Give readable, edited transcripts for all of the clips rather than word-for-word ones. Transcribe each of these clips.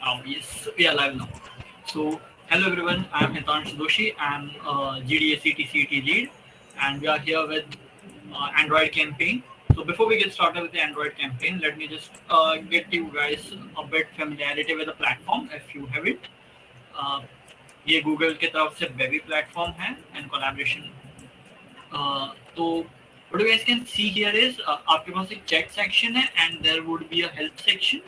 Yes, we are live now. So, hello everyone, I am Hitansh Doshi. I'm GDSC TCET lead, and we are here with Android campaign. So, before we get started with the Android campaign, let me just get you guys a bit familiarity with the platform if you haven't. Uh, ये Google की तरफ से baby platform है and collaboration. तो what you guys can see here is आपके पास एक chat section है and there would be a help section.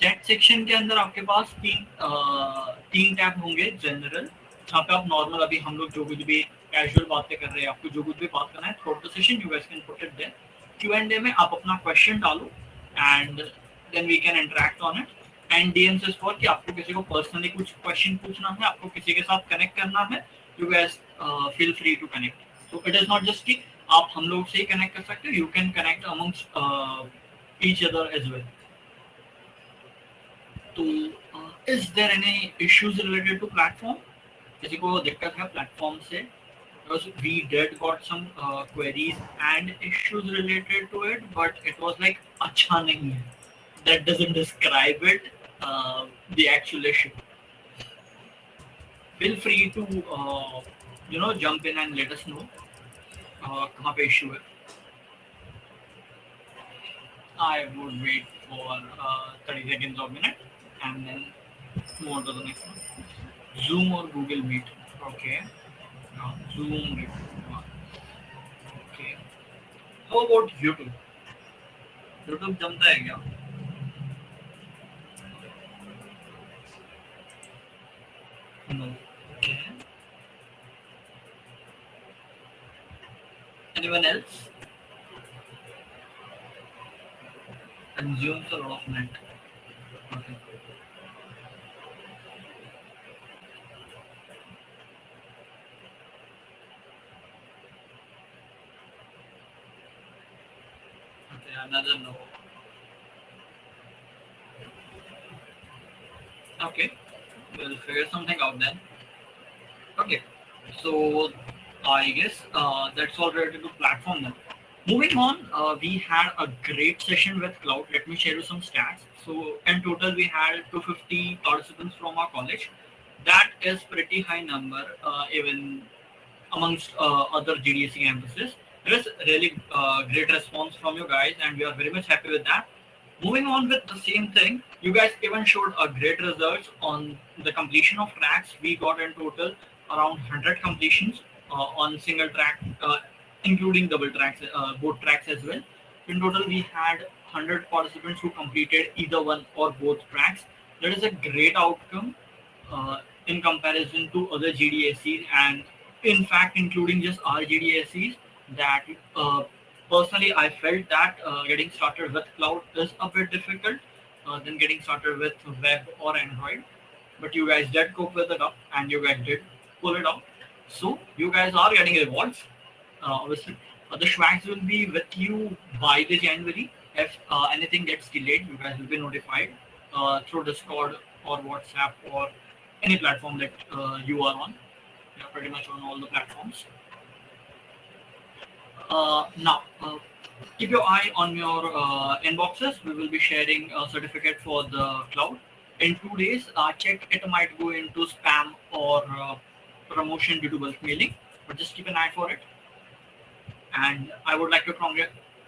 Chat section के अंदर आपके पास तीन टैब होंगे जनरल, जहाँ पे आप नॉर्मल अभी हम लोग जो कुछ भी कैजुअल बातें कर रहे हैं, आपको जो कुछ भी बात करना है through the session you guys can put it there. Q&A में आप अपना क्वेश्चन डालो and then we can interact on it. And DMs is for कि आपको किसी को पर्सनली कुछ क्वेश्चन पूछना है, आपको किसी के साथ कनेक्ट करना है, you guys feel free to connect. So it is not just कि आप हम लोग से ही कनेक्ट कर सकते हो, you can connect amongst each other as well. तो is there any issues related to platform? किसी को दिक्कत है प्लेटफॉर्म से? Because we did got some queries and issues related to it, but it was like अच्छा नहीं है. That doesn't describe it, the actual issue. Feel free to jump in and let us know कहाँ पे issue है. I would wait for 30 seconds or minute and then move on to the next one. Zoom or Google Meet? Okay. Zoom. Okay. How about YouTube? YouTube जमता है क्या? No. Okay. Anyone else? Consumes a lot of net. Okay. Okay, another no. Okay, we'll figure something out then. Okay, so I guess that's all related to platform then. Moving on, we had a great session with Cloud. Let me share you some stats. So in total, we had 250 participants from our college. That is pretty high number, even amongst other GDSC campuses. There is really great response from you guys, and we are very much happy with that. Moving on with the same thing, you guys even showed a great results on the completion of tracks. We got in total around 100 completions on single track, including double tracks, both tracks as well. In total, we had 100 participants who completed either one or both tracks. That is a great outcome in comparison to other GDSCs, and in fact, including just our GDSCs. That personally, I felt that getting started with cloud is a bit difficult than getting started with web or Android. But you guys did cope with it up, and you guys did pull it out. So you guys are getting rewards. Obviously, the swags will be with you by the January. If anything gets delayed, you guys will be notified through Discord or WhatsApp or any platform that you are on. We are pretty much on all the platforms. Now, keep your eye on your inboxes. We will be sharing a certificate for the cloud. In 2 days, check it might go into spam or promotion due to bulk mailing, but just keep an eye for it. And I would like to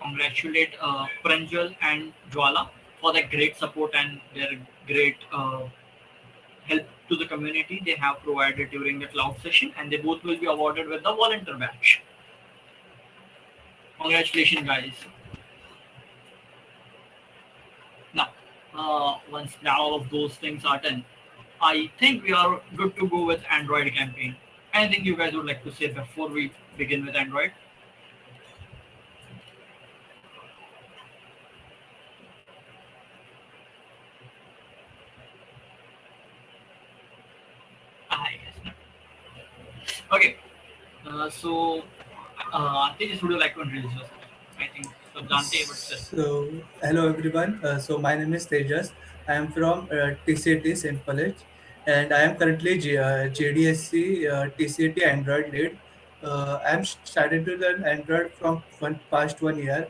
congratulate Pranjal and Jwala for their great support and their great help to the community they have provided during the cloud session, and they both will be awarded with the volunteer badge. Congratulations, guys. Now, once now all of those things are done, I think we are good to go with Android campaign. Anything you guys would like to say before we begin with Android? Yes. Okay. Tejas, would you like to introduce yourself? I think Sabdante would say. Hello everyone. My name is Tejas. I am from TCT St. College, and I am currently JDSC TCT Android lead. I am started to learn Android from past 1 year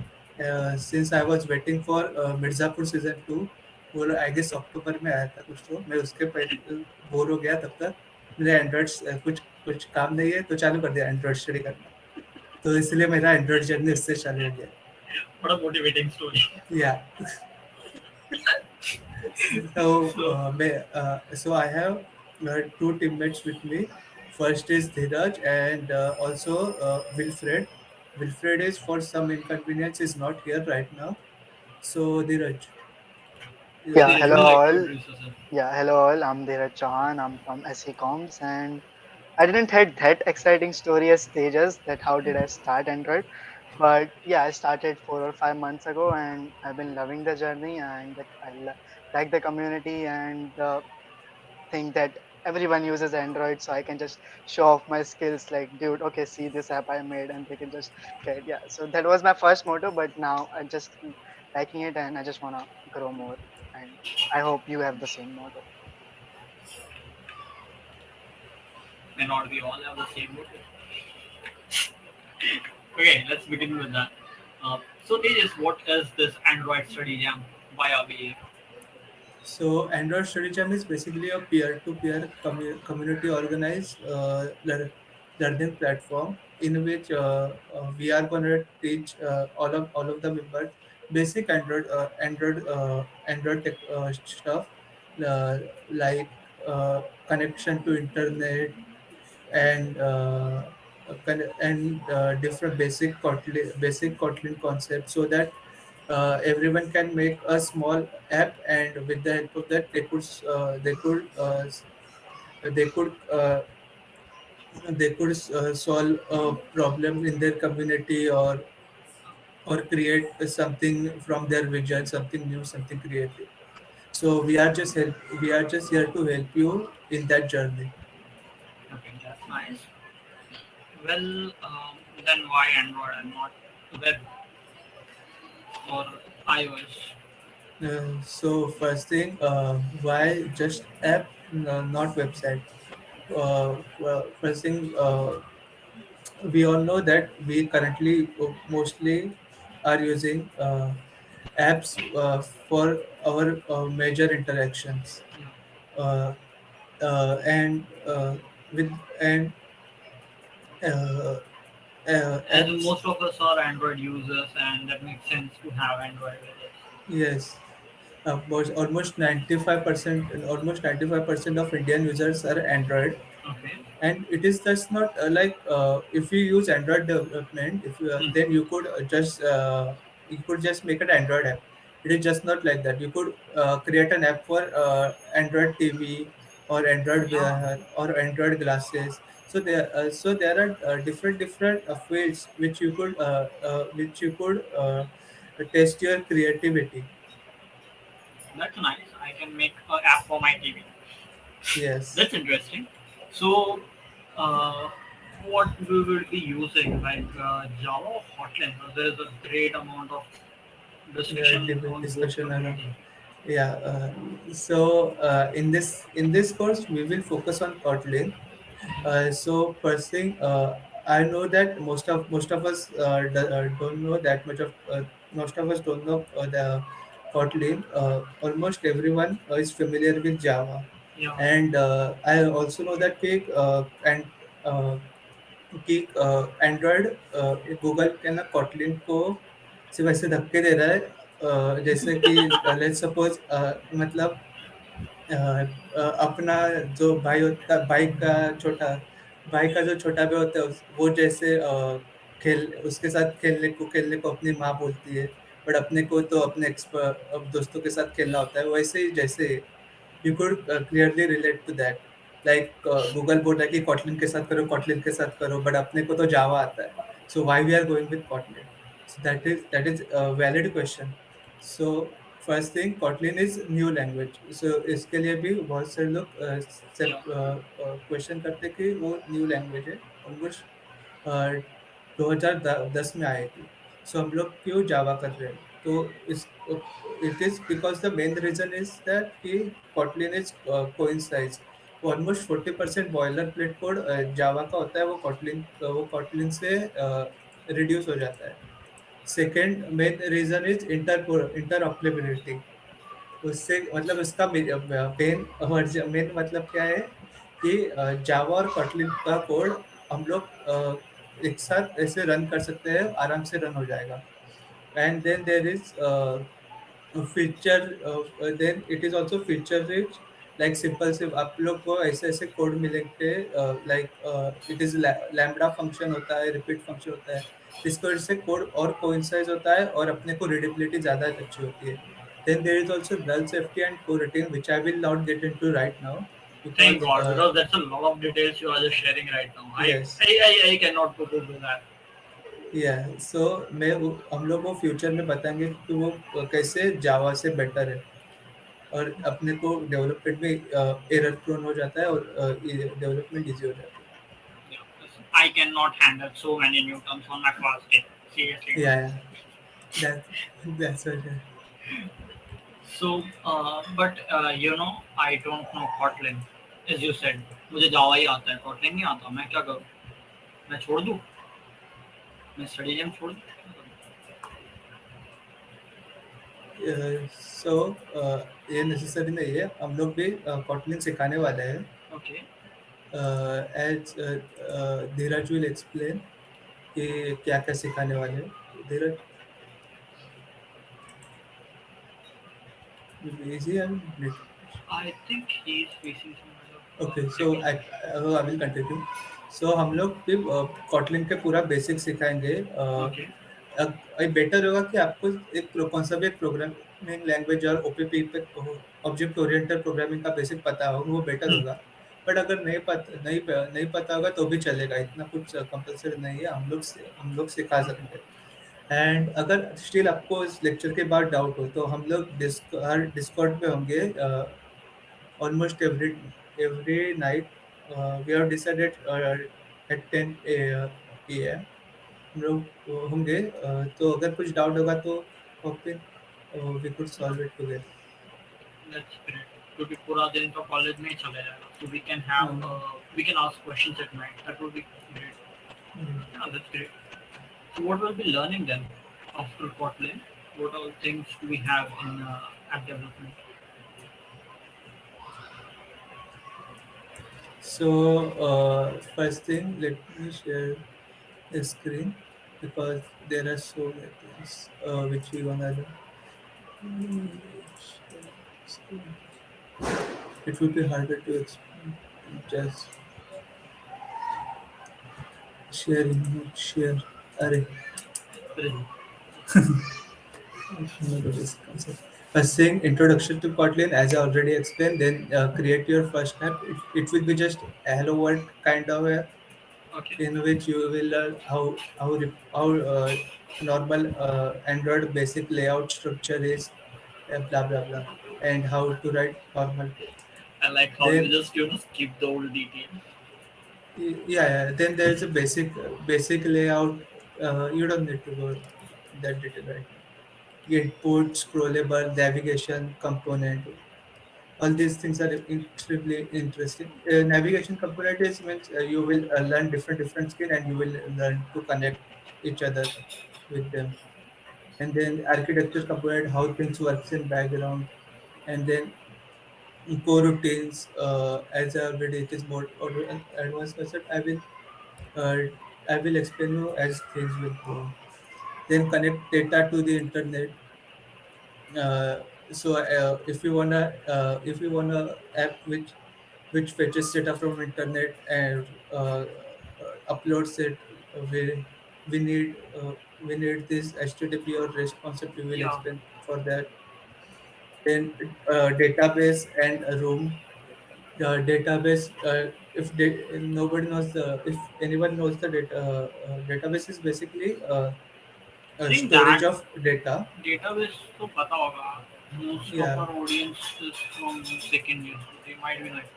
since I was waiting for Mirzapur season 2. वो I guess अक्टूबर में आया था कुछ, तो मैं उसके पहले bore हो गया तब तक। मेरे एंड्रॉइड कुछ कुछ काम नहीं है तो चालू कर दिया एंड्रॉइड स्टडी करना। तो इसलिए मेरा एंड्रॉइड जर्नी उससे चालू हो गया। What a motivating story. या So, So, so I have two teammates with me. First is Dhiraj and also Wilfred. Wilfred is for some inconvenience is not here right now. So Dhiraj, Yeah, Dheeraj, you hello would you can. like to all. introduce yourself? Yeah, hello all. I'm Dheeraj Chauhan. I'm from SE Comms, and I didn't had that exciting story as stages that how did I start Android, but yeah, I started 4 or 5 months ago, and I've been loving the journey, and like the community and the thing that everyone uses Android, so I can just show off my skills. Like, dude, okay, see this app I made, and they can just get, yeah. So that was my first motto, but now I just liking it, and I just wanna grow more, and I hope you have the same motto. May not we all have the same motive. Okay, let's begin with that. So, Tejas, what is this Android Study Jam? Why are we here? So Android Study Jam is basically a peer-to-peer community organized learning platform in which we are going to teach all of the members basic Android tech, stuff, uh, like connection to internet and different basic Kotlin concepts, so that everyone can make a small app, and with the help of that they could solve a problem in their community, or create something from their vision, something new, something creative. So we are just here to help you in that journey. Okay, that's nice. Well, then why Android and not web or iOS? So first thing, why just app, no, not website? First thing, we all know that we currently mostly are using apps for our major interactions, Yeah. uh, and with uh, As apps. most of us are Android users, and that makes sense to have Android with us. Yes, almost 95% of Indian users are Android. Okay. And it is just not like, if you use Android development, if you, Hmm. then you could just make an Android app. It is just not like that. You could create an app for Android TV, or Android Yeah, VR, or Android glasses. So there are different fields which you could test your creativity. that's nice. I can make an app for my TV. Yes. That's interesting. So, uh, what we will be using, like Java or Kotlin? There is a great amount of discussion Debate on both discussion around. community. Yeah. So in this course, we will focus on Kotlin. So first thing, I know that most of us don't know that much of most of us don't know the Kotlin. Almost everyone is familiar with Java, Yeah, and I also know that uh, कि Android Google के ना Kotlin को सिर्फ ऐसे धक्के दे रहा है, जैसे कि लेट्स सपोज, मतलब अपना जो भाई होता भाई का जो छोटा भाई होता है, वो जैसे खेल उसके साथ खेलने को अपनी माँ बोलती है, बट अपने को तो अपने दोस्तों के साथ खेलना होता है, वैसे ही जैसे you could clearly relate to that. Like Google बोल रहा है कि कॉटलिन के साथ करो, बट अपने को तो जावा आता है, so why we are going with Kotlin? So that is a valid question. So first thing, Kotlin is new language. So इसके लिए भी बहुत सारे लोग yeah. क्वेश्चन करते हैं कि वो न्यू लैंग्वेज है, ऑलमोस्ट 2010 में आई थी। सो हम लोग क्यों जावा कर रहे हैं? तो इस it is because the main reason is that कि Kotlin is concise. Almost 40% boiler plate code Java का होता है, वो कॉटलिन से रिड्यूस हो जाता है। Second main reason is interoperability. उससे मतलब उसका मेन मतलब क्या है कि जावा और कोटलिन का कोड हम लोग एक साथ ऐसे रन कर सकते हैं, आराम से रन हो जाएगा. And then there is feature, then it is also feature rich. Like simple से आप लोग को ऐसे ऐसे कोड मिलेंगे, like it is lambda function होता है, रिपीट फंक्शन होता है. इसकी वजह से कोड और कोइंसाइज होता है और अपने को रीडेबिलिटी ज़्यादा अच्छी होती है. Then there is also null safety and coroutine, which I will not get into right now Thank because God, because that's a lot of details you are just sharing right now. I yes, I, I, I cannot go through that. yeah. So हम लोग वो future में बताएंगे कि वो कैसे जावा से better है और अपने को डेवलपमेंट में एरर प्रोन हो जाता है और डेवलपमेंट इजी हो जाती Yeah, listen, I cannot handle so many new terms on my first day. Seriously, है. no. Yeah, that that's what. So, I don't know Kotlin, as you said. मुझे जावा ही आता है, Kotlin नहीं आता. मैं क्या करूँ? मैं छोड़ दूँ? मैं स्टडी जम छोड़ दूँ? सो ये नेसेसरी नहीं है, हम लोग भी कॉटलिन सिखाने वाले हैं. Okay. As Dheeraj will explain कि क्या क्या सिखाने वाले हैं. धीरज, इजी है. I think he is facing some kind okay, of so technical I will continue. So हम लोग भी कॉटलिन के पूरा बेसिक सिखाएंगे. issue. Okay. बेटर होगा कि आपको एक कौन सा भी एक प्रोग्रामिंग लैंग्वेज और ओपीपी पे ऑब्जेक्ट ओरिएंटेड प्रोग्रामिंग का बेसिक पता हो, वो बेटर Hmm. होगा. बट अगर नहीं पता होगा तो भी चलेगा, इतना कुछ कंपलसरी नहीं है. हम लोग सिखा सकते हैं. एंड अगर स्टिल आपको इस लेक्चर के बाद डाउट हो तो हम लोग हर डिस्कॉर्ड पे होंगे. Almost every night we have decided at 10 p.m. हम लोग होंगे. तो अगर कुछ डाउट होगा तो okay, we could solve it together. That's great. क्योंकि पूरा दिन तो कॉलेज में ही चले जाएगा. So we can ask questions at night. That would be great. Yeah, that's great. So what will be learning then after Kotlin? What all things do we have in app development? So first thing, let me share the screen because there are so many things which we wanna learn. Share screen. It will be harder to explain. Just share. अरे, Prison. first thing, introduction to Kotlin, as I already explained. Then create your first app. It will be just a hello world kind of app Okay. in which you will learn how normal Android basic layout structure is, blah blah blah, and how to write normal code. I like how you Then just skip the old details. yeah, then there is a basic layout. You don't need to go that detail right now. Input, scrollable, navigation component. All these things are extremely interesting. Navigation component is means you will learn different screen and you will learn to connect each other with them. And then architecture component, how things works in background. And then coroutines, as I already it is more or advanced concept. Uh, I will explain you as things will go. Then connect data to the internet. If you wanna app which fetches data from internet and uploads it, we need this HTTP or REST concept. We will Yeah. explain for that. Then database and a room. Database. Nobody knows if anyone knows the database is basically I a think storage that of data. database तो पता होगा. Most of Yeah. our audience is from second year, so they might be like,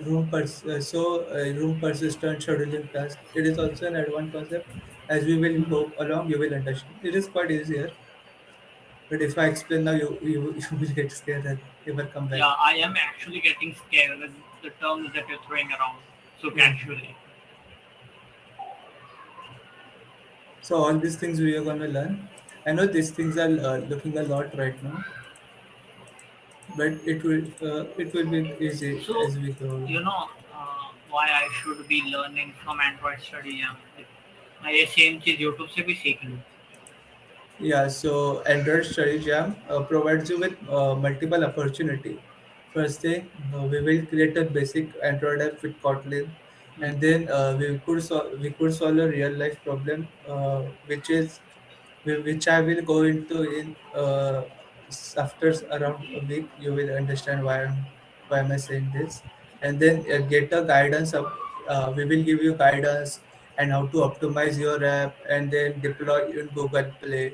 Room persistent scheduling task. It is also an advanced concept. As we will go along, you will understand. It is quite easier. But if I explain now, you will get scared and never come back. yeah, I am actually getting scared with the terms that you're throwing around so Yeah. casually. So all these things we are gonna learn. I know these things are looking a lot right now. but it will be easy So, as we go. why I should be learning from Android Study Jam? मैं ये same चीज YouTube से भी सीख लूँ. Yeah, so Android Study Jam provides you with multiple opportunity. First thing, we will create a basic Android app with Kotlin, Hmm. and then we could solve a real life problem, which I will go into in after around a week. You will understand why am I saying this, and then get a guidance of. We will give you guidance and how to optimize your app, and then deploy in Google Play.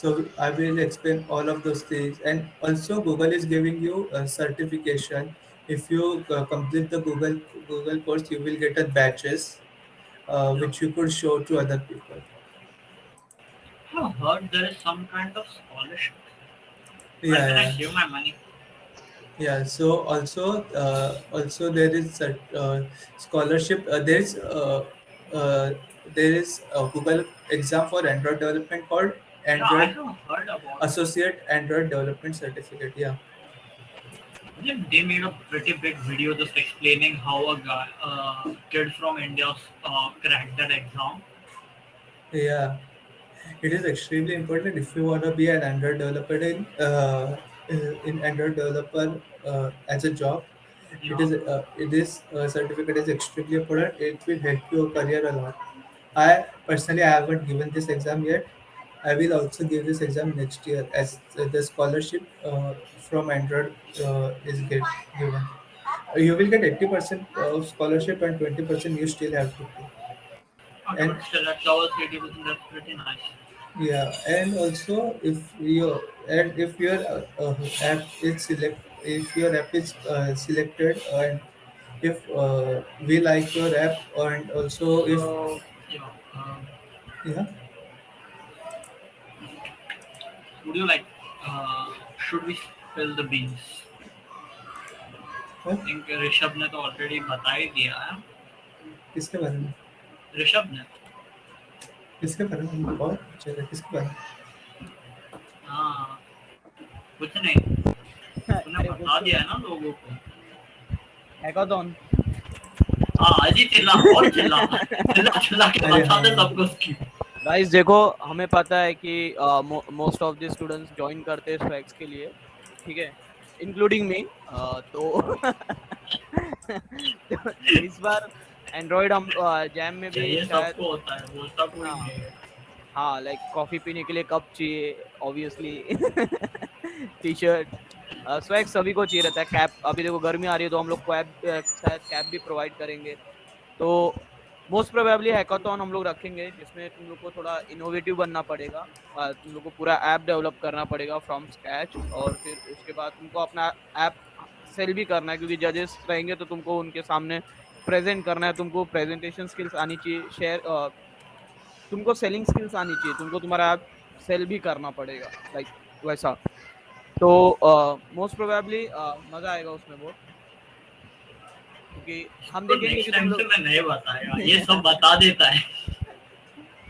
So I will explain all of those things, and also Google is giving you a certification. If you complete the Google course, you will get a badges, Yeah. which you could show to other people. I've heard there is some kind of scholarship. Where Yeah, can I yeah, save my money? yeah. So also there is a scholarship. There is a Google exam for Android development called Yeah, I Android have heard about it. Associate Android Development Certificate. Yeah, They made a pretty big video just explaining how kid from India cracked that exam. yeah. It is extremely important if you want to be an Android developer in Android developer as a job. Yeah. It is certificate is extremely important. It will help your career a lot. I personally I haven't given this exam yet. I will also give this exam next year as the scholarship from Android is given. You will get 80% of scholarship and 20% you still have to pay. Okay, And but still, at level 80%, that's pretty nice. yeah, and also if your app is if your app is selected, and if we like your app, and also if So, yeah. yeah, Would you like? Should we spill the beans? huh? I think Rishabh ने तो already बता ही दिया है. किसके बारे में ऋषभ ने. किसके बारे में और चलो किसके बारे में हाँ, कुछ नहीं. तूने अरे बता कुछ दिया है ना लोगों को. हैकाथॉन हाँ, अजी चिल्ला और चिल्ला चिल्ला चिल्ला के अरे बता दे हाँ सबको उसकी. गाइस देखो हमें पता है कि most of the students join करते हैं स्वैक्स के लिए, ठीक है, इंक्लूडिंग मी. तो तो इस बार एंड्रॉइड हम जैम में भी चाहिए शायद सबको होता है, बोलता कोई हाँ नहीं है. हाँ लाइक कॉफी पीने के लिए कप चाहिए ऑब्वियसली. टी शर्ट स्वैग सभी को चाहिए रहता है. कैप अभी देखो गर्मी आ रही है तो हम लोग शायद कैप भी प्रोवाइड करेंगे. तो मोस्ट प्रोबेबली हैकाथॉन हम लोग रखेंगे जिसमें तुम लोग को थोड़ा इनोवेटिव बनना पड़ेगा. तुम लोग को पूरा ऐप डेवलप करना पड़ेगा फ्रॉम स्क्रैच, और फिर उसके बाद तुमको अपना ऐप सेल भी करना है क्योंकि जजेस रहेंगे तो तुमको उनके सामने प्रेजेंट करना है. तुमको प्रेजेंटेशन स्किल्स आनी चाहिए, तुमको सेलिंग स्किल्स आनी चाहिए, तुमको तुम्हारा ऐप सेल भी करना पड़ेगा लाइक वैसा. तो मोस्ट प्रोबेबली मजा आएगा उसमें बहुत, क्योंकि हम तो देखेंगे नेक्स्ट कि तुम टाइम से लोग मैं नहीं बताएगा, ये सब बता देता है.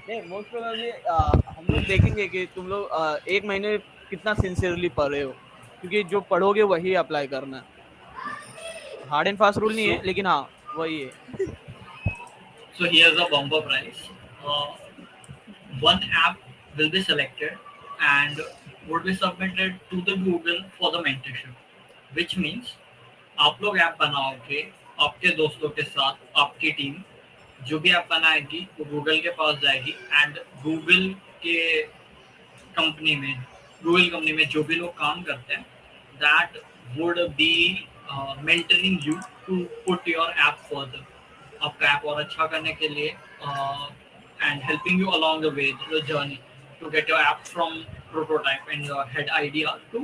नहीं मोस्ट प्रोबेबली हम लोग देखेंगे कि तुम लोग एक महीने कितना सिंसियरली पढ़ रहे हो, क्योंकि जो पढ़ोगे वही अप्लाई करना है. हार्ड एंड फास्ट रूल नहीं है So, लेकिन हाँ वही है. so here's a bumper prize. Uh, one app will be selected and would be submitted to the Google for the mentorship, which means आप लोग ऐप बनाओगे आपके दोस्तों के साथ. आपकी टीम जो भी ऐप बनाएगी वो गूगल के पास जाएगी एंड के कंपनी में गूगल कंपनी में जो भी लोग काम करते हैं that would be mentoring you to put your app further. आपका ऐप और अच्छा करने के लिए and helping you along the way the journey to get your app from prototype and your head idea to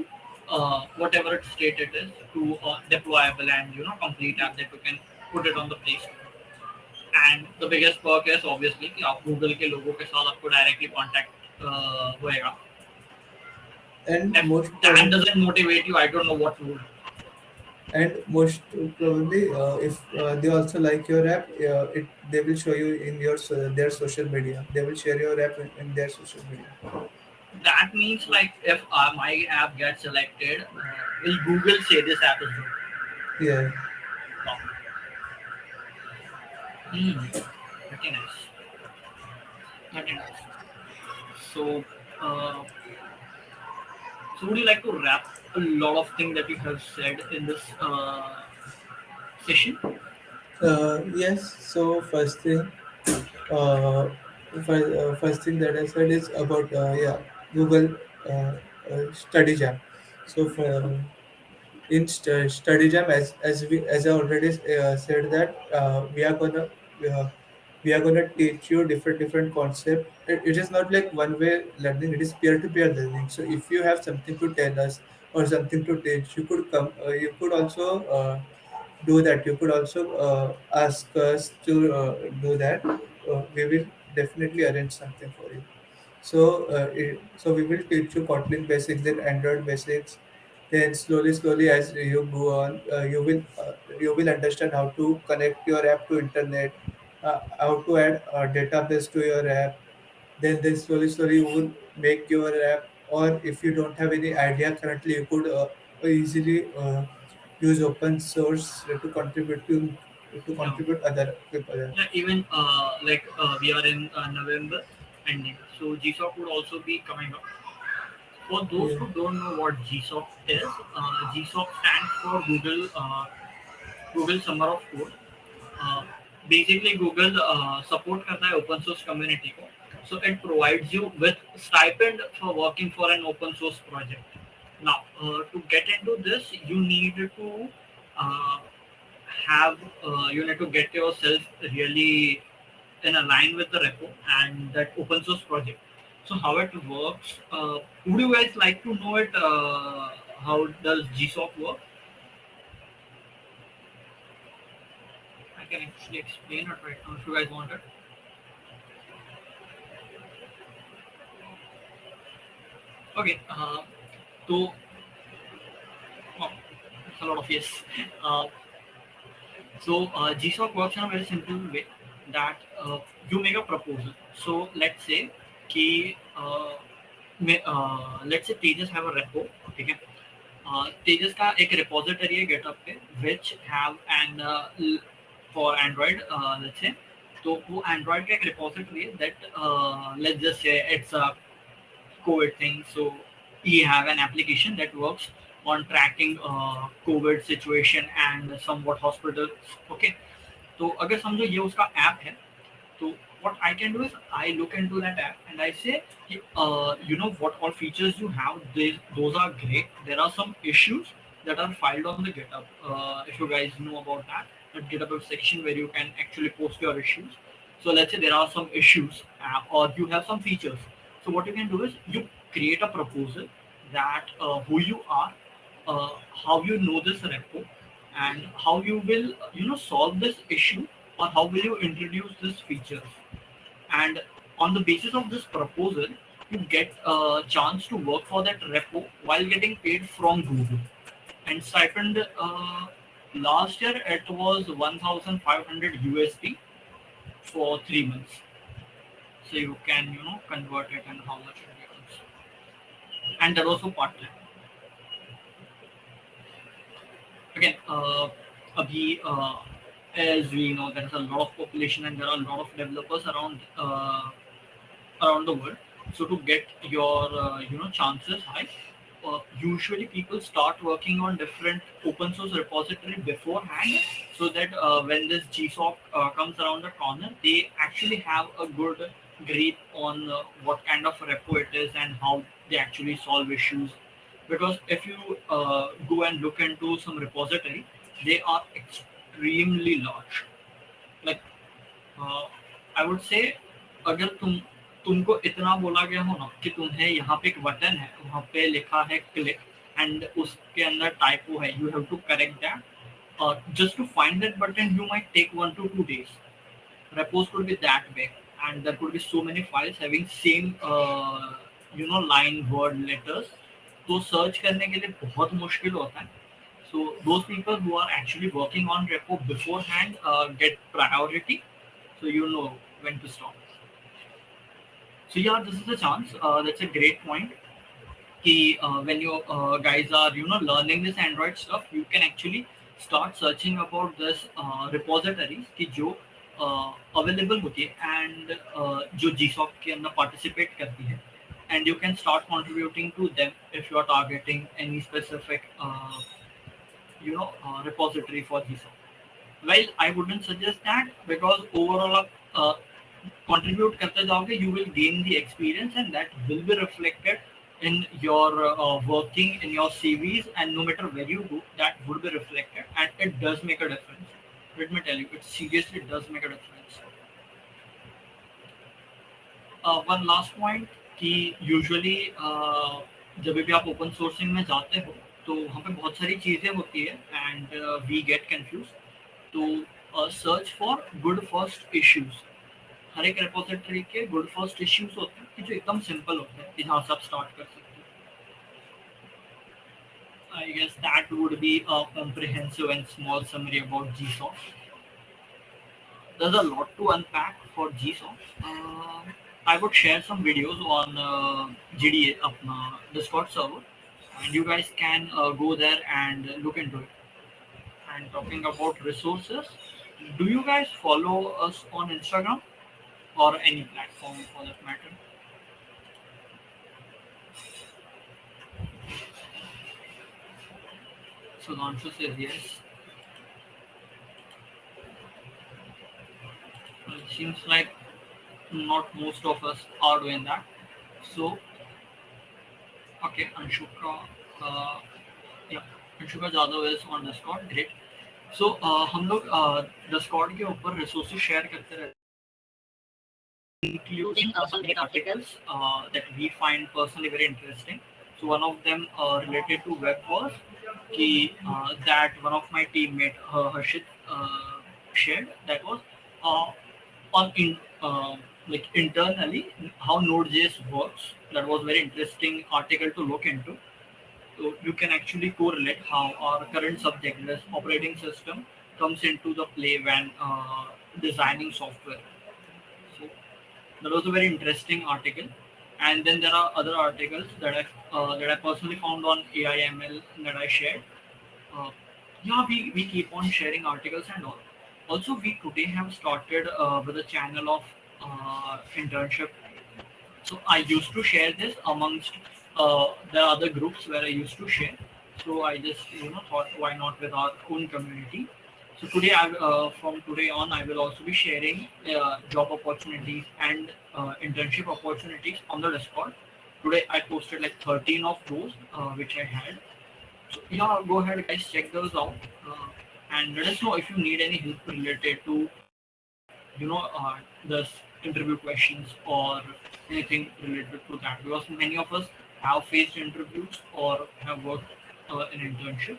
whatever state it is to deployable and complete app that you can put it on the Play Store. And the biggest perk is obviously कि आप Google के लोगों के साथ आपको directly contact होएगा. and If most that probably doesn't motivate you, I don't know what would. And most probably, if they also like your app, they will show you in their social media. They will share your app in their social media. That means like if my app gets selected, will Google say this app is good? Yeah. Wow. Hmm. Very nice. Very nice. So, uh, so would you like to wrap a lot of things that you have said in this session? Yes. So uh, first thing that I said is about Google Study Jam. So in Study Jam, as I already said that uh, we are gonna teach you different concept. It is not like one way learning; it is peer to peer learning. So if you have something to tell us or something to teach, you could come. You could also do that. You could also ask us to do that. We will definitely arrange something for you. So we will teach you Kotlin basics, then Android basics. Then slowly, as you go on, you will understand how to connect your app to internet, how to add a database to your app. Then slowly you will make your app. Or if you don't have any idea currently, you could easily use open source to Yeah. contribute other people. Yeah, even we are in November ending, so GSOC would also be coming up. For those Yeah. who don't know what GSOC is, GSOC stands for Google Summer of Code. Uh, Basically, Google support करता है open source community को. So it provides you with stipend for working for an open source project. Now, to get into this, you need to uh, have you need to get yourself really in a line with the repo and that open source project. So how it works? Would you guys like to know it? How does GSOC work? I can actually explain it right now if you guys want it. Okay. So oh, it's a lot of yes. Uh, GSOC works in a very simple way that you make a proposal. So let's say Tejas have a repo, ठीक है? तेजस का एक repository है getup पे which have and for Android let's say तो वो Android का एक रिपोजिटरी है that let's just say it's a COVID thing. So you have an application that works on tracking COVID situation and somewhat hospitals. Okay. तो अगर समझो ये उसका ऐप है तो what I can do is I look into that app and I say, you know what all features you have, those are great. There are some issues that are filed on the GitHub. If you guys know about that GitHub section where you can actually post your issues. So let's say there are some issues or you have some features. So what you can do is you create a proposal that who you are, how you know this repo, and how you will solve this issue or how will you introduce these features. And on the basis of this proposal, you get a chance to work for that repo while getting paid from Google. And stipend last year it was 1,500 USD for 3 months. So you can convert it and how much it becomes. And that also part time. Again, abhi, as we know, there is a lot of population and there are a lot of developers around the world. So to get your chances high, usually people start working on different open source repository beforehand, so that when this GSOC comes around the corner, they actually have a good grip on what kind of repo it is and how they actually solve issues. Because if you go and look into some repository, they are extremely large. Like I would say अगर तुमको इतना बोला गया हो ना कि तुम्हें यहाँ पे एक बटन है वहाँ पे लिखा है क्लिक एंड उसके अंदर टाइपो है you have to correct that just to find that button you might take 1 to 2 days. Repos could be that big and there could be so many files having same line word letters. तो search करने के लिए बहुत मुश्किल होता है. So those people who are actually working on repo beforehand get priority, so you know when to stop. So yeah, this is a chance. That's a great point. when you guys are learning this Android stuff, you can actually start searching about this repositories कि जो available होती है and जो GSOC के अंदर participate करती है, and you can start contributing to them if you are targeting any specific repository for GSOC. Well, I wouldn't suggest that because overall आप contribute करते जाओगे, you will gain the experience and that will be reflected in your working, in your CVs, and no matter where you go, that would be reflected, and it does make a difference. Let me tell you, it seriously does make a difference. One last point कि usually जब भी आप open sourcing में जाते हो तो वहाँ पे बहुत सारी चीज़ें होती है एंड वी गेट कंफ्यूज, तो search for good first issues. हर एक रेपोजिटरी के गुड फर्स्ट इश्यूज होते हैं कि जो एकदम सिंपल होते हैं कि जहाँ से आप स्टार्ट कर सकते हो. I guess that would be a comprehensive and small summary about GSOC. There's a lot to unpack for GSOC. I would share some videos on GDA अपना Discord server, and you guys can go there and look into it. And talking about resources, do you guys follow us on Instagram or any platform for that matter? So the answer says yes. It seems like not most of us are doing that. So, okay, Anshuka, yeah, Anshuka Jadhav is on Discord. Great. So, हम लोग Discord के ऊपर resources share करते रहते हैं, including some great articles that we find personally very interesting. So one of them related to web was that one of my teammate Harshit shared, that was on like internally how Node.js works. That was very interesting article to look into. So you can actually correlate how our current subject, this operating system, comes into the play when designing software. So that was a very interesting article. And then there are other articles that I personally found on AIML that I shared. Yeah, we keep on sharing articles and all. Also, we today have started with a channel of internship. So I used to share this amongst the other groups where I used to share. So I just thought, why not with our own community. So today, from today on, I will also be sharing job opportunities and internship opportunities on the Discord. Today I posted like 13 of those which I had. So yeah, go ahead guys, check those out and let us know if you need any help related to this interview questions or anything related to that, because many of us have faced interviews or have worked in internship.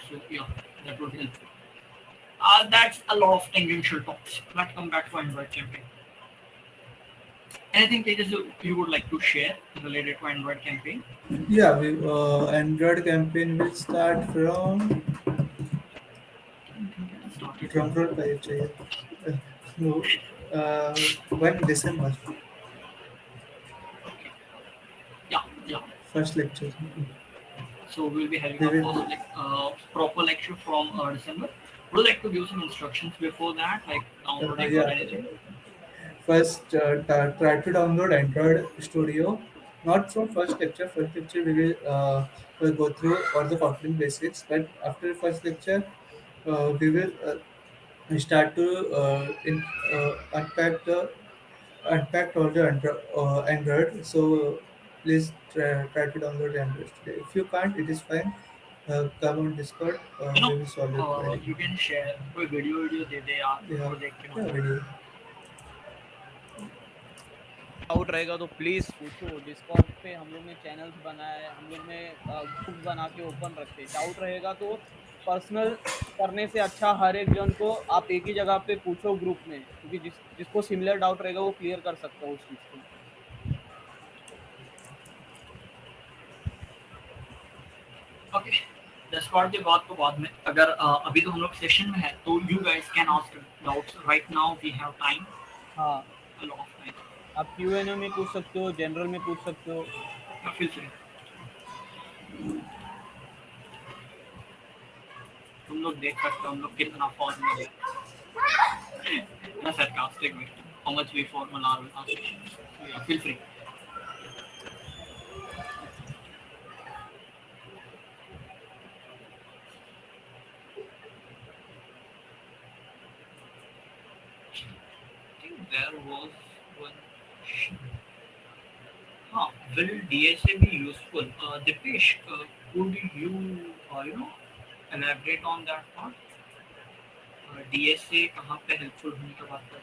So yeah, that would help. That's a lot of tangential talks. Let's come back to Android campaign. Anything Tejas you would like to share related to Android campaign? Yeah, Android campaign will start from drum roll चाहिए चाहिए. No, 1 December. Okay. Yeah. First lecture. So we'll be having We a will- first proper lecture from December. Would you like to give some instructions before that, like downloading or Yeah. anything? First, try to download Android Studio. Not from first lecture. First lecture will go through all the Kotlin basics. But after first lecture, we will start to unpack all the Android. So please try to download Android today. If you can't, it is fine. Come on Discord. We will solve your query. You can share कोई video दे दे यार, Yeah, वो देख के yeah, video. Doubt रहेगा तो please पूछो. Discord पे हम लोग ने चैनल्स बनाए हैं, हम लोग ने ग्रुप बना के ओपन रखते हैं. डाउट रहेगा तो पर्सनल करने से अच्छा हर एक जन को आप एक ही जगह पे पूछो ग्रुप में, क्योंकि जिसको सिमिलर डाउट रहेगा वो क्लियर कर सकता है उस चीज को. ओके. डिस्कॉर्ड के बाद तो बाद में, अगर अभी तो हम लोग सेशन में है तो you guys can ask doubts right now. We have time, हाँ, अ लॉट ऑफ टाइम. आप Q&A में पूछ सकते हो, जनरल में पूछ सकते हो. Feel free. लोग देख सकते हो हम लोग कितना फॉर्मल है ना sarcastic में how much we formal are with our sessions. So yeah, feel free. I think there was one question. Will DSA be useful? Dipesh, could you, elaborate on that part? DSA कहाँ पे helpful होने की बात कर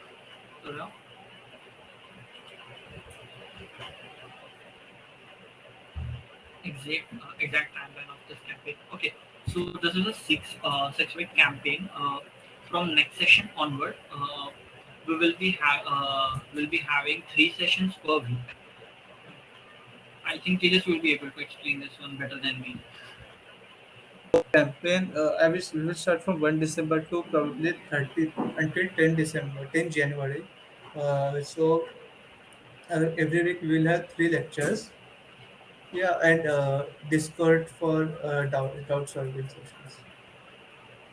रहे हो? Exact timeline of this campaign. Okay, so this is a 6 week campaign. From next session onward, will be having 3 sessions per week. I think Tejas will be able to explain this one better than me. Campaign, we will start from 1 December to probably 30 until 10 December, 10 January. So every week we will have 3 lectures. Yeah, and Discord for doubt solving sessions.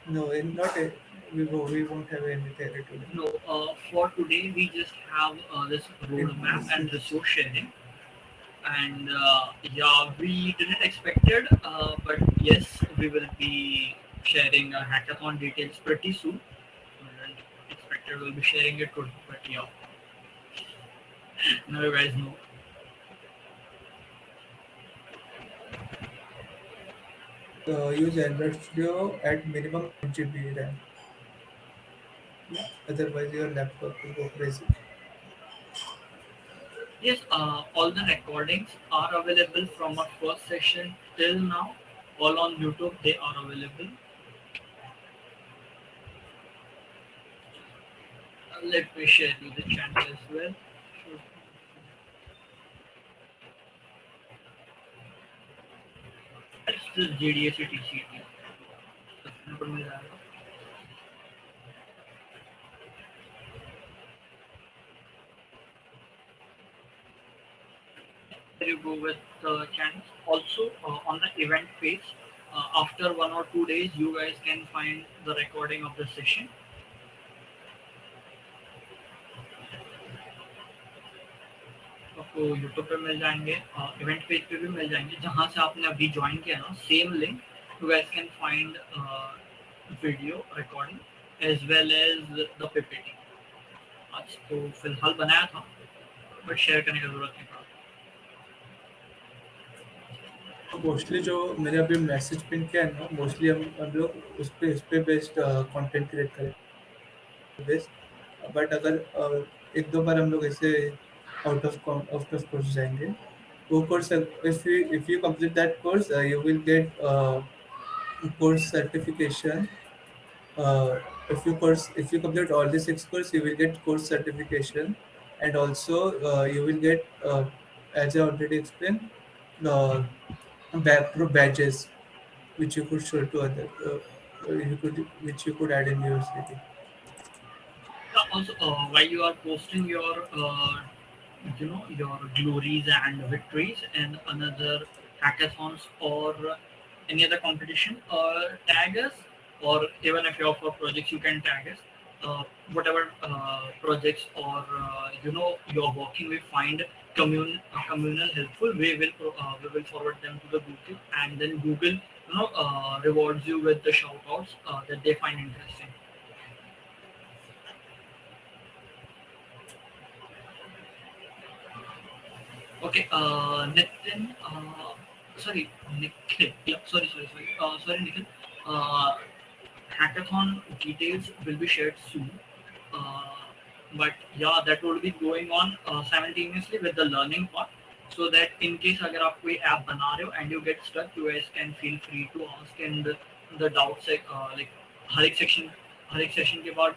No, not a, we won't have any theory today. No, for today we just have this roadmap This and is resource sharing, and yeah, we didn't expect it, but yes, we will be sharing hackathon details pretty soon. We didn't expect it, we'll be sharing it today, but yeah, now you guys know. use Android Studio at minimum 8 GB RAM. Yeah. Otherwise, your laptop will go crazy. Yes, all the recordings are available from our first session till now. All on YouTube, they are available. Let me share you the channel as well. It's the JDSC TCT. Number मिल जाएगा. There you go with the channels. Also, on the event page, after 1 or 2 days, you guys can find the recording of the session. आपको YouTube पे मिल जाएंगे, event page पे भी मिल जाएंगे, जहाँ से आपने अभी ज्वाइन किया ना, same link you guys can find video recording as well as the PPT. आज तो फिलहाल बनाया था बट शेयर करने की जरूरत नहीं पड़ा. तो मोस्टली जो मैंने अभी मैसेज पिन किया है ना, मोस्टली हम लोग उस पे बेस्ड कंटेंट क्रिएट करें बेस्ड. बट अगर एक दो बार हम लोग ऐसे आउट ऑफ कोर्स जाएंगे, वो course if you complete that course you will get course certification. Uh, if you complete all the 6 course, you will get course certification, and also you will get as I already explained, uh, badges which you could show to other which you could add in your city. Also, while you are posting your your glories and victories and another hackathons or any other competition, tag us, or even if you're for projects you can tag us. Whatever projects or you're working with, find communal helpful, we will forward them to the Google, and then Google rewards you with the shout outs that they find interesting. Okay, Nitin, sorry, Nikhil. Yeah, sorry, Nikhil. Uh, Hackathon details will be shared soon. Uh, but yeah, that will be going on simultaneously with the learning part. So that in case अगर आप कोई app बना रहे हो and you get stuck, you guys can feel free to ask in the doubt like हर एक section के बाद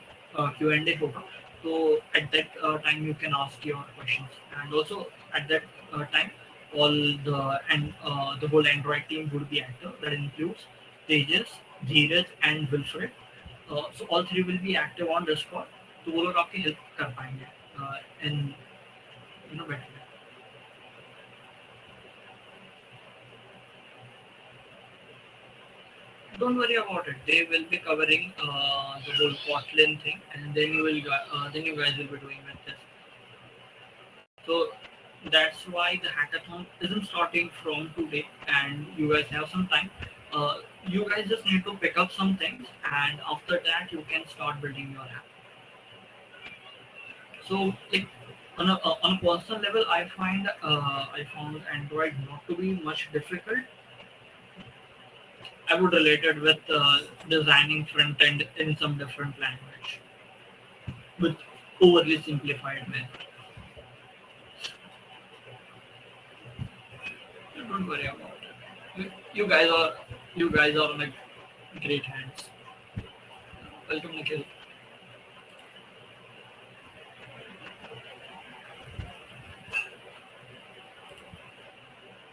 Q&A होगा. So at that time you can ask your questions, and also at that time all the whole Android team would be active. That includes Tejas, Dheeraj, and Wilfred. So all three will be active on Discord. तो वो लोग आपकी help कर पाएंगे in better way. Don't worry about it. They will be covering the whole Kotlin thing, and then you guys will be doing with this. So that's why the hackathon isn't starting from today, and you guys have some time. You guys just need to pick up some things, and after that, you can start building your app. So, like on a personal level, I found Android not to be much difficult. I would relate it with designing front end in some different language with overly simplified way. Don't worry about it. You guys are in like great hands. Welcome, Nikhil.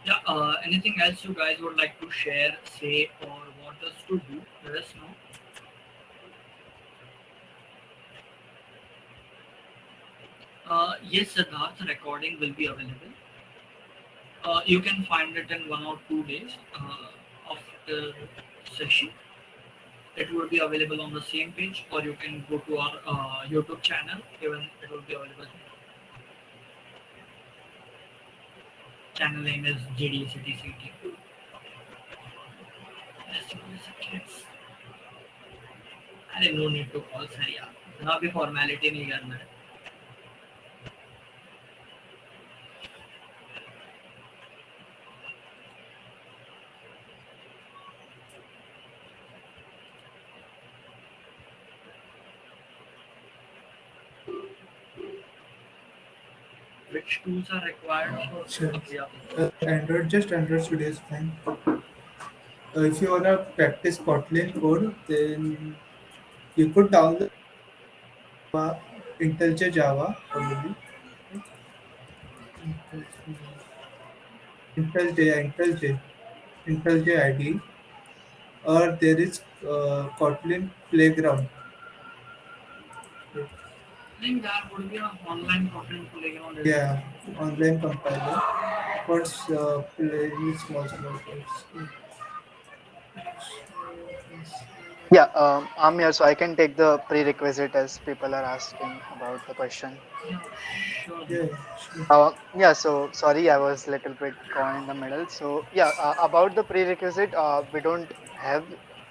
Yeah. Anything else you guys would like to share, say, or want us to do? Let us know. Yes, Siddharth, recording will be available. You can find it in 1 or 2 days after session. It will be available on the same page, or you can go to our YouTube channel. Even it will be available. Channel name is JDCTCT. अरे no need to call sir यार इतना भी formality नहीं करना है which tools are required for Sure. yeah. Android Studio is fine. If you wanna practice Kotlin code, then you could download IntelliJ Java probably. IntelliJ IDE, or there is Kotlin Playground. I think there would be an online Kotlin playground as well. Yeah, online compiler for playing small codes. Yeah, I'm here, so I can take the prerequisite as people are asking about the question. Yeah, sure. Yeah, sure. Yeah, so sorry, I was a little bit gone in the middle. So yeah, about the prerequisite, we don't have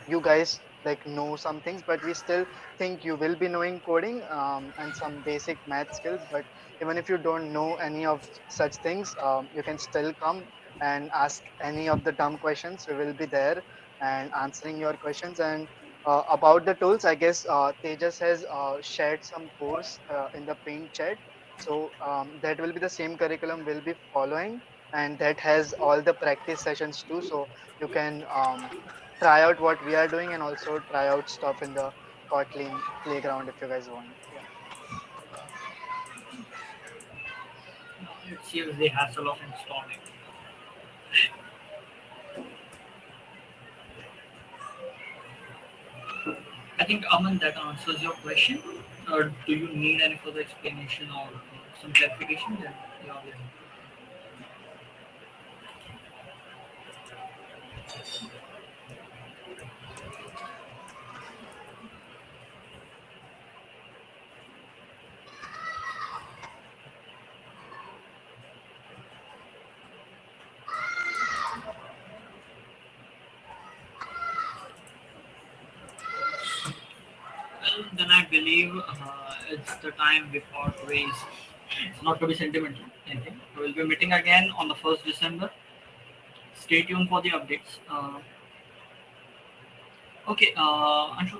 you guys like know some things, but we still think you will be knowing coding and some basic math skills. But even if you don't know any of such things, you can still come and ask any of the dumb questions. We will be there and answering your questions. And about the tools, I guess Tejas has shared some course in the pinned chat, so that will be the same curriculum we'll be following, and that has all the practice sessions too. So you can try out what we are doing and also try out stuff in the Kotlin playground if you guys want. Yeah. It saves the hassle of installing. I think Aman, that answers your question. Or do you need any further explanation or some clarification? Then yeah, yeah. Well, then I believe it's the time before raise. It's not to be sentimental. Anything. We'll be meeting again on the 1st December. Stay tuned for the updates. Okay, Anshu,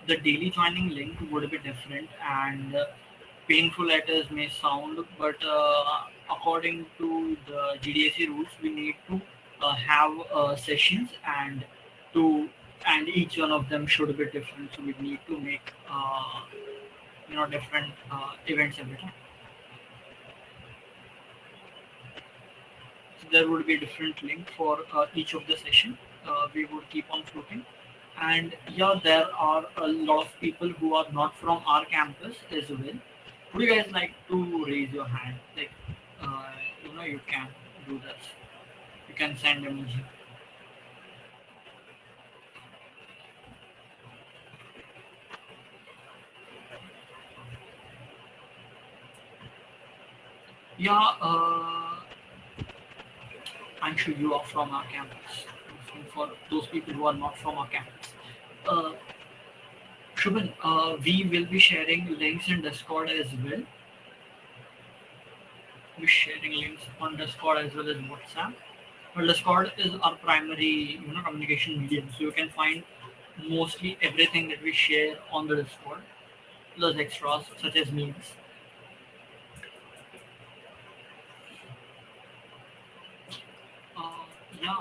the daily joining link would be different and painful as may sound, but according to the GDSC rules, we need to have sessions to and each one of them should be different. So we need to make different events every time. So there would be a different link for each of the session. We would keep on floating. And yeah, there are a lot of people who are not from our campus as well. Would you guys like to raise your hand? Like, you can do this. You can send emoji. Yeah, I'm sure you are from our campus. For those people who are not from our campus, uh, Shubhan, we will be sharing links in Discord as well. We're sharing links on Discord as well as WhatsApp. Well, Discord is our primary, communication medium, so you can find mostly everything that we share on the Discord, plus extras such as memes. Uh, yeah,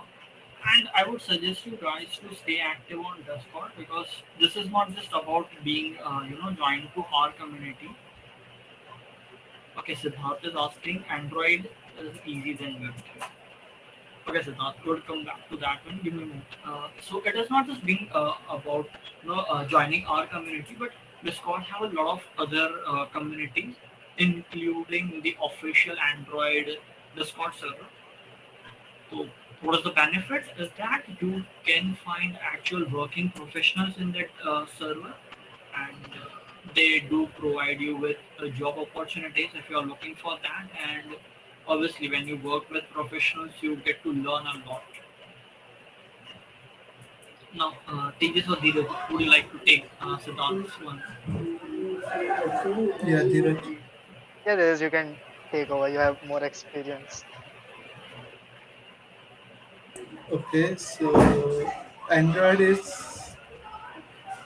and I would suggest you guys to stay active on Discord because this is not just about being, joined to our community. Okay, Siddharth is asking Android is easy than web. Okay, Siddharth, we'll come back to that one. Give me a minute. So it is not just being about joining our community, but Discord have a lot of other communities, including the official Android Discord server. So what is the benefit? Is that you can find actual working professionals in that server, and they do provide you with job opportunities if you are looking for that. And obviously, when you work with professionals, you get to learn a lot. Now, Tejas or Dheeraj, would you like to take Siddharth's one? Yeah, Dheeraj. Yeah, Dheeraj, you can take over. You have more experience. Okay, so Android is,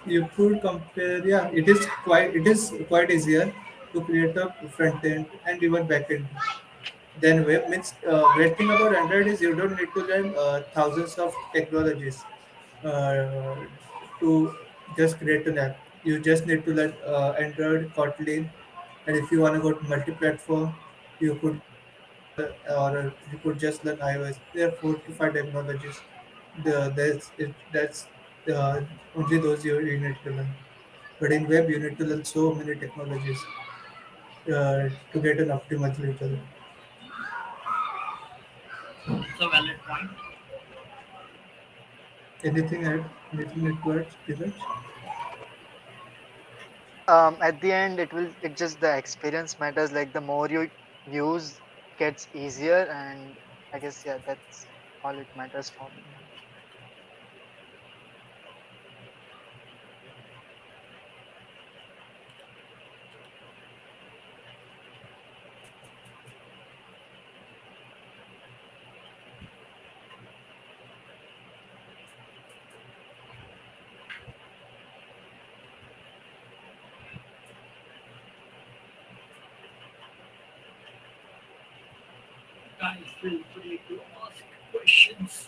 you could compare. Yeah, it is quite easier to create a front end and even back end. Then web means, great thing about Android is you don't need to learn thousands of technologies uh, to just create an app. You just need to learn Android, Kotlin, and if you want to go to multi-platform, you could or you could just learn iOS. There are 4 to 5 technologies. That's only those you need to learn. But in web, you need to learn so many technologies to get an optimal result. It's a valid point. Anything add? Anything need to add, Dheeraj? At the end, it just the experience matters. Like the more you use, gets easier, and I guess yeah, that's all it matters for me. Guys, feel free to ask questions.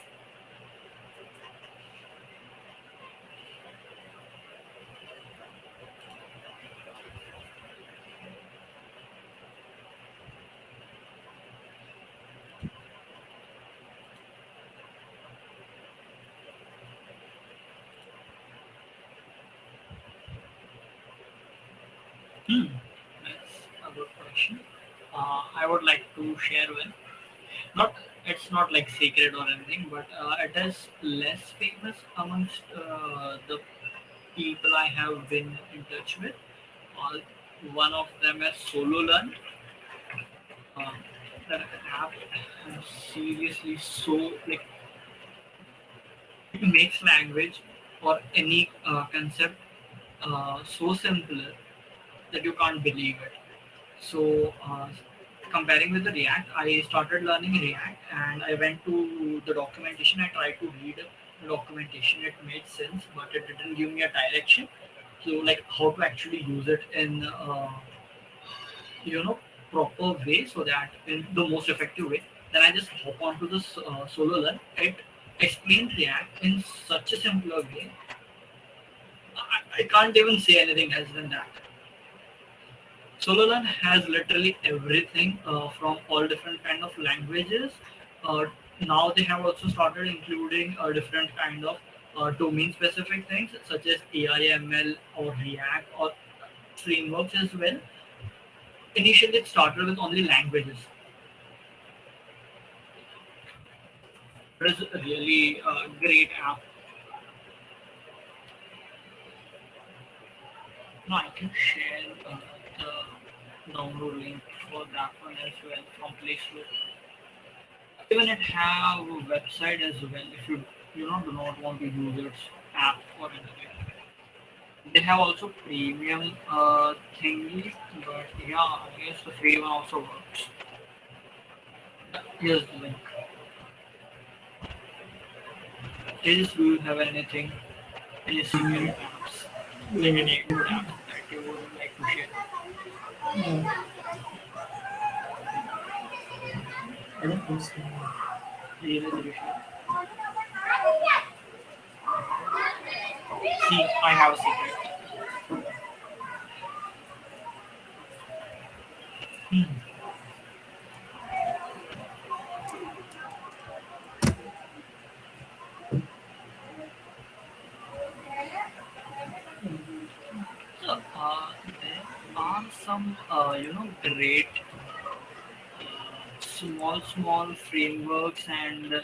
Hmm. That's a good question. I would like to share one. Not, it's not like secret or anything, but it is less famous amongst the people I have been in touch with. Uh, One of them is SoloLearn. Uh, that app is seriously so like it makes language or any concept so simpler that you can't believe it. So, comparing with the React, I started learning React and I went to the documentation. I tried to read the documentation. It made sense, but it didn't give me a direction. So, like how to actually use it in you know proper way, so that in the most effective way. Then I just hop onto this solo learn. It explains React in such a simpler way. I can't even say anything else than that. Sololan has literally everything from all different kind of languages. Uh, Now they have also started including different kind of domain specific things such as AIML or React or frameworks as well. Initially, it started with only languages. It is a really great app. Now I can share the download link for that one as well from Play Store. Even it have a website as well if you do not want to use its app or anything. They have also premium thingy, but yeah, I guess the free one also works. Here's the link. Is do you have anything, any secret apps, like any good app that you would like to share? Uh, I don't think so. Really, Dirisha? See, I have a secret. Hmm. So, there are some, great small frameworks and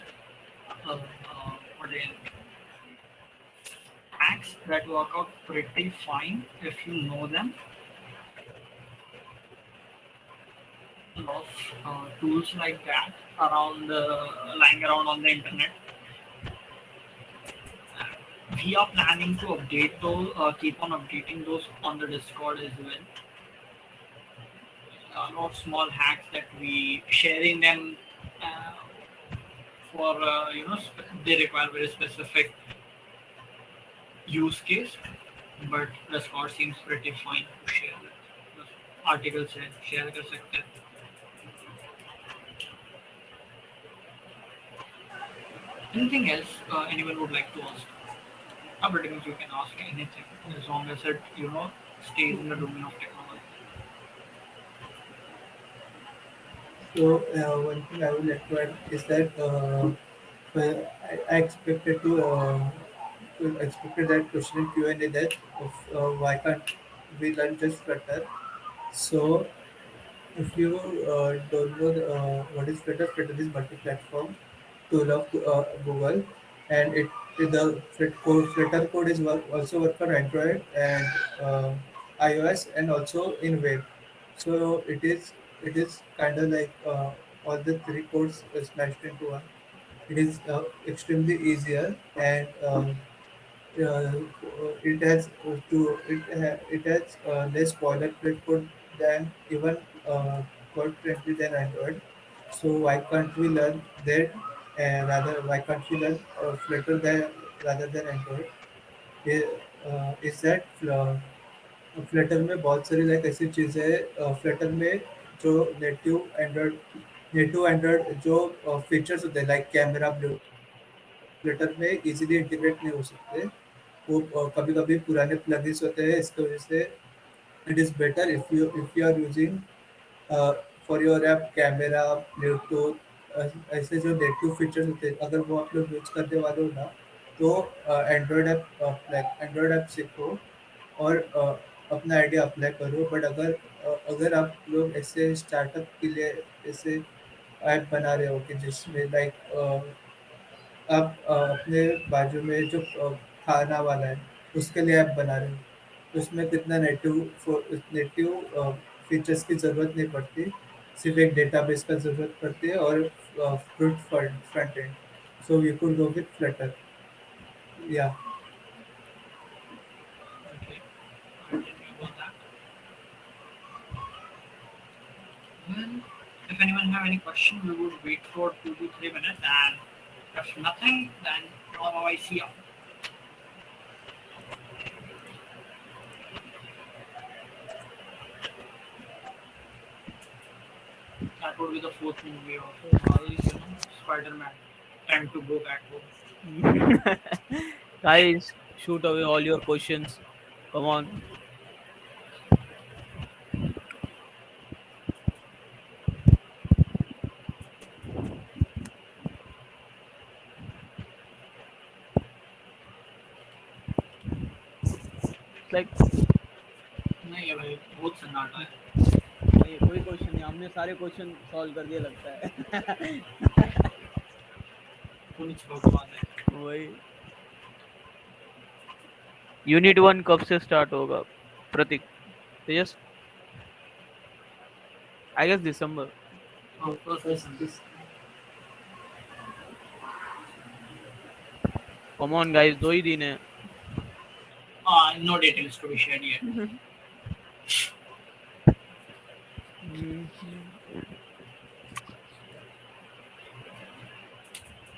what they hacks that work out pretty fine if you know them. A lot of tools like that around lying around on the internet. We are planning to update those, keep on updating those on the Discord as well. A lot of small hacks that we sharing them uh, for they require very specific use case, but Discord seems pretty fine to share that. The article से share कर सकते हैं. Anything else anyone would like to ask? Pretty much you can ask anything as long as it stays in the domain of technology. So one thing I would like to add is that well, I expected to expected that question in Q&A that of why can't we learn just Flutter? So if you don't know what is Flutter, Flutter is multi-platform tool of Google, and the Flutter code is also work for Android and iOS and also in web. So it is kind of like all the three codes smashed into one. It is extremely easier and uh, it has less boilerplate code than even code friendly than Android. So why can't we learn that? Rather, why can't we learn Flutter than rather than Android? Is that Flutter में बहुत सारी like ऐसी चीज़ें हैं Flutter में जो native Android जो features होते हैं लाइक कैमरा फ्लटर में इजीली इंटीग्रेट नहीं हो सकते वो कभी कभी पुराने प्लगइन्स होते हैं इसकी वजह से it is better if you are using for your app camera Bluetooth ऐसे जो नेटिव फीचर्स होते हैं अगर वो आप लोग यूज करने वाले हो ना तो एंड्रॉयड ऐप सीखो और अपना आइडिया अप्लाई करो बट अगर आप लोग ऐसे स्टार्टअप के लिए ऐसे ऐप बना रहे हो कि जिसमें लाइक आप अपने बाजू में जो खाना वाला है उसके लिए ऐप बना रहे हो तो उसमें कितना नेटिव फीचर्स की ज़रूरत नहीं पड़ती सिर्फ एक डेटाबेस का ज़रूरत पड़ती है और fruit front and so you could go with Flutter या Okay, I didn't know about that. Well, if anyone have any question, we would wait for 2 to 3 minutes, and if nothing, then I see you. That would be the fourth movie of Spider-Man. Time to go back home. Guys, shoot away all your questions. Come on. It's like नहीं है भाई बहुत सन्नाटा है. नहीं कोई question नहीं, हमने सारे क्वेश्चन सॉल्व कर दिए लगता है. कुछ भगवान है. वही यूनिट 1 कब से स्टार्ट होगा प्रतीक? तेजस I guess December. First First December. is Come on guys, 2 ही दिन है. No details to be shared yet.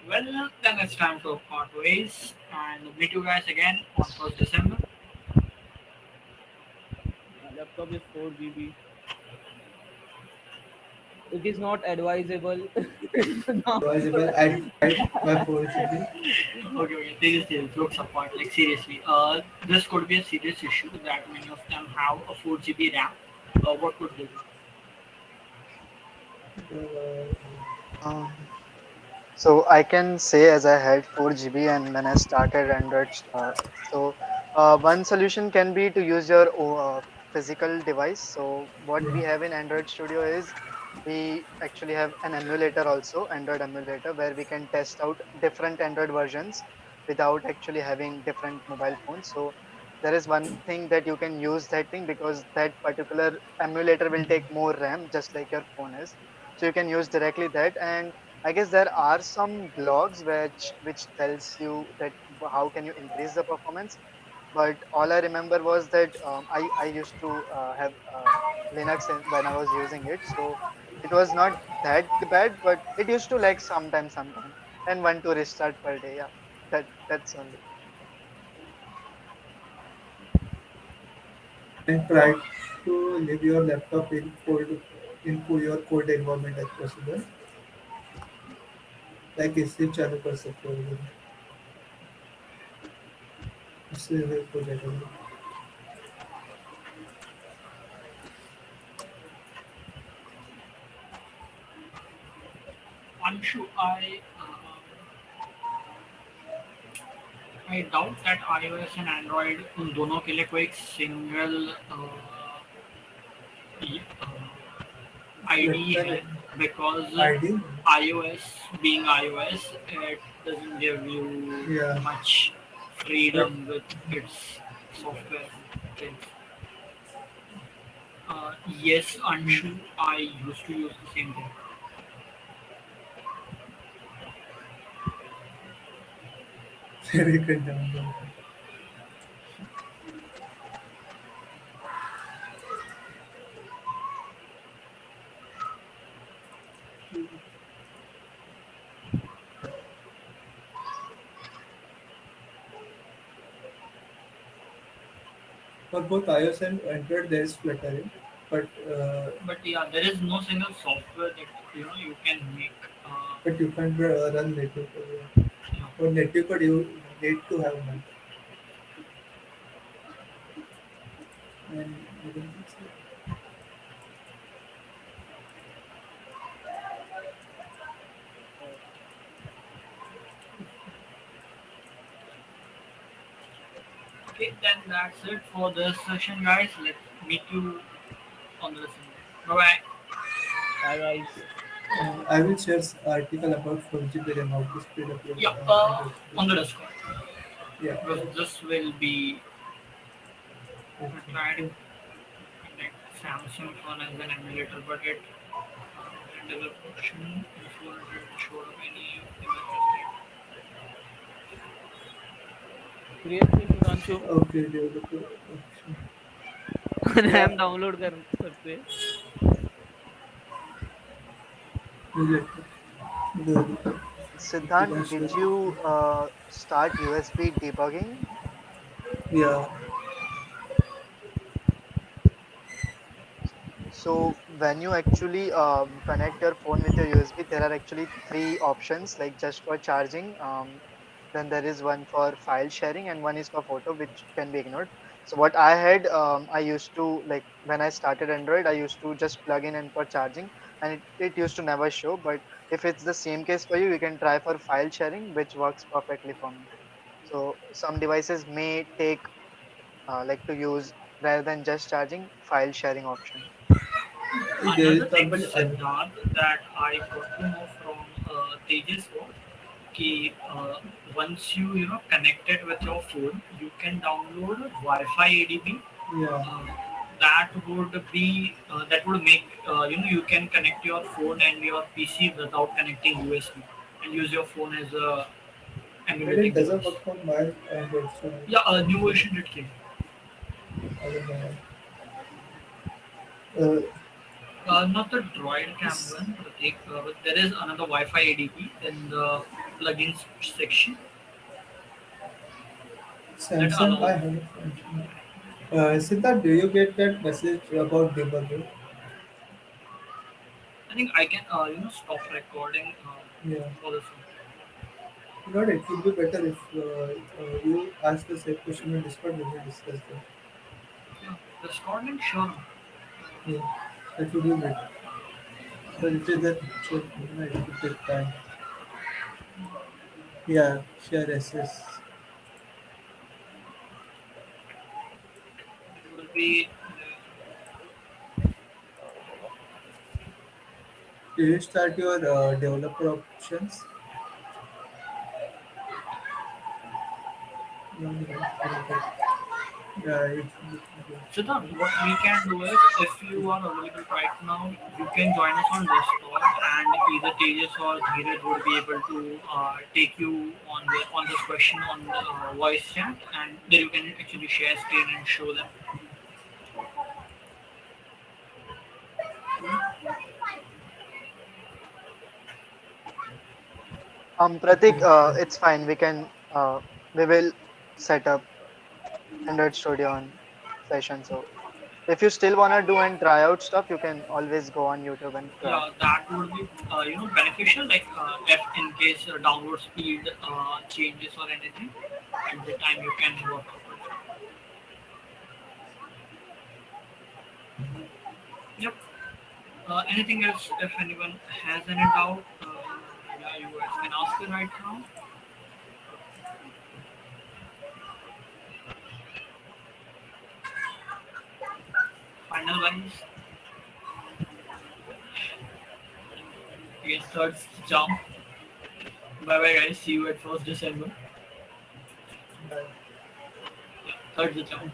Well, then it's time to part ways and meet you guys again on 1st December. Laptop is 4 GB. It is not advisable. advisable. I tried my 4 GB. Okay, okay, seriously, jokes apart, like seriously, this could be a serious issue that many of them have a 4 GB RAM. What could they do? Uh, Um, so I can say as I had 4 GB and when I started Android, one solution can be to use your physical device. So what yeah. we have in Android Studio is we actually have an emulator also, Android emulator, where we can test out different Android versions without actually having different mobile phones. So there is one thing that you can use that thing because that particular emulator will take more RAM, just like your phone is. So you can use directly that. And I guess there are some blogs which tells you that how can you increase the performance. But all I remember was that I used to have Linux when I was using it, so it was not that bad, but it used to like sometime, and one to restart per day. Yeah, that's only. And try to leave your laptop your code environment as possible. like इससे चालू कर सकते हो इधर, इससे help हो जाएगा. Anshu, I doubt that iOS and Android उन दोनों के लिए कोई एक single ID लगता है नहीं because ID. iOS being iOS, it doesn't give you Yeah, much but freedom with its software things. Yes, Anshu, I used to use the same thing. फिर you can download. For both iOS and Android, there is fluttering, but But yeah, there is no single software that you can make. you can't run native code. Yeah. For native code, you need to have one. And I don't think so. Okay, then that's it for this session, guys. Let's meet you on the listening. Bye bye. Bye guys. I will share article about 4 GB RAM, how to speed up your Yeah, Android on the speed. Discord Yeah, because this will be okay. tried to connect Samsung phone as an emulator, but it handle a function before it showed up any images. Create me Sudhanshu. Okay, developer option. Yeah, RAM download कर सकते हैं. developer. Developer. You can Siddhant, share. did you start USB debugging? Yeah, So when you actually connect your phone with your USB, there are actually three options, like just for charging. Then there is one for file sharing, and one is for photo, which can be ignored. So what I had, I used to like when I started Android, I used to just plug in and for charging, and it used to never show. But if it's the same case for you, you can try for file sharing, which works perfectly for me. So some devices may take like to use rather than just charging file sharing option. there is Another thing, company. Siddharth, that I got to know from Tejas was कि once you connect it with your phone, you can download Wi-Fi ADB. Yeah, Uh, that would be that would make you can connect your phone and your PC without connecting USB and use your phone as a But emulating it doesn't device. work for my Android, so Yeah, a new version it came. I don't know. Uh, Not the Droid Cam s- one, but there is another Wi-Fi ADP in the plugins section that Samsung, I allows. have a Samsung. Siddharth, do you get that message about debugging? I think I can stop recording Yeah. for this one. You know, it would be better if you ask the same question in Discord. We will discuss that. Yeah, Discord, sure. Yeah, that would be better. But it is that so, it would take time. Yeah, share SS. It will be Do you start your developer options? No, no, no. Yeah, it should be good. Siddharth, what we can do is, if you are available right now, you can join us on Discord, and either Tejas or Dheeraj would be able to take you on this question on the voice chat, and then you can actually share screen and show them. Pratik, Okay. it's fine. We will set up Android Studio on session. So if you still wanna do and try out stuff, you can always go on YouTube and try. Yeah, that would be beneficial. Like if in case download speed changes or anything, at the time you can work out with it. Yep. Anything else? If anyone has any doubt, yeah, you guys can ask it right now. Final lines against third jump. Bye bye guys. See you at 1st December. Bye. Yeah, third jump.